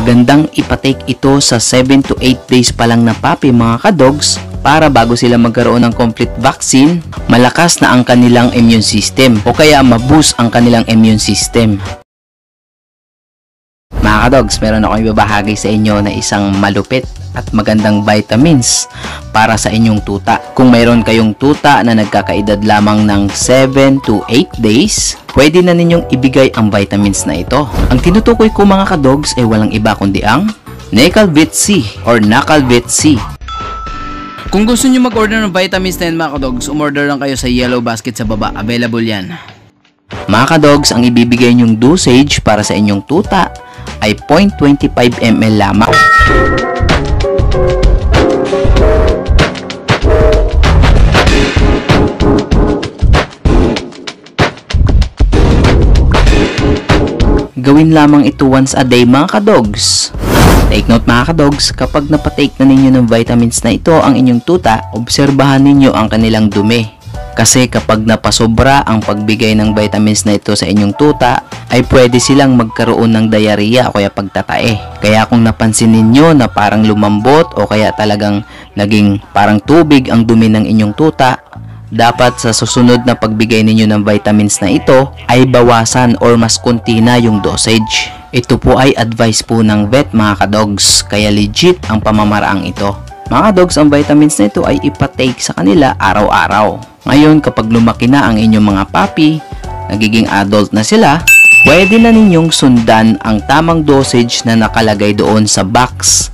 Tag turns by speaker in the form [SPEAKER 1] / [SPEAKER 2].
[SPEAKER 1] Magandang ipatake ito sa 7 to 8 days pa lang na puppy mga kadogs para bago sila magkaroon ng complete vaccine, malakas na ang kanilang immune system o kaya ma-boost ang kanilang immune system. Mga kadogs, meron akong ibabahagi sa inyo na isang malupit at magandang vitamins para sa inyong tuta. Kung mayroon kayong tuta na nagkakaedad lamang ng 7 to 8 days, pwede na ninyong ibigay ang vitamins na ito. Ang tinutukoy ko mga kadogs ay walang iba kundi ang Nacalvit C or Nacalvit C. Kung gusto nyo mag-order ng vitamins na yan mga kadogs, umorder lang kayo sa yellow basket sa baba. Available yan. Mga kadogs, ang ibibigay nyong dosage para sa inyong tuta ay 0.25 ml lamang. Gawin lamang ito once a day mga kadogs. Take note mga kadogs, kapag napatake na ninyo ng vitamins na ito ang inyong tuta, obserbahan ninyo ang kanilang dumi. Kasi kapag napasobra ang pagbigay ng vitamins na ito sa inyong tuta, ay pwede silang magkaroon ng diarrhea o kaya pagtatae. Kaya kung napansin ninyo na parang lumambot o kaya talagang naging parang tubig ang dumi ng inyong tuta, dapat sa susunod na pagbigay ninyo ng vitamins na ito ay bawasan or mas konti na yung dosage. Ito po ay advice po ng vet mga kadogs, kaya legit ang pamamaraang ito. Mga kadogs, ang vitamins na ito ay ipatake sa kanila araw-araw. Ngayon kapag lumaki na ang inyong mga puppy, nagiging adult na sila, pwede na ninyong sundan ang tamang dosage na nakalagay doon sa box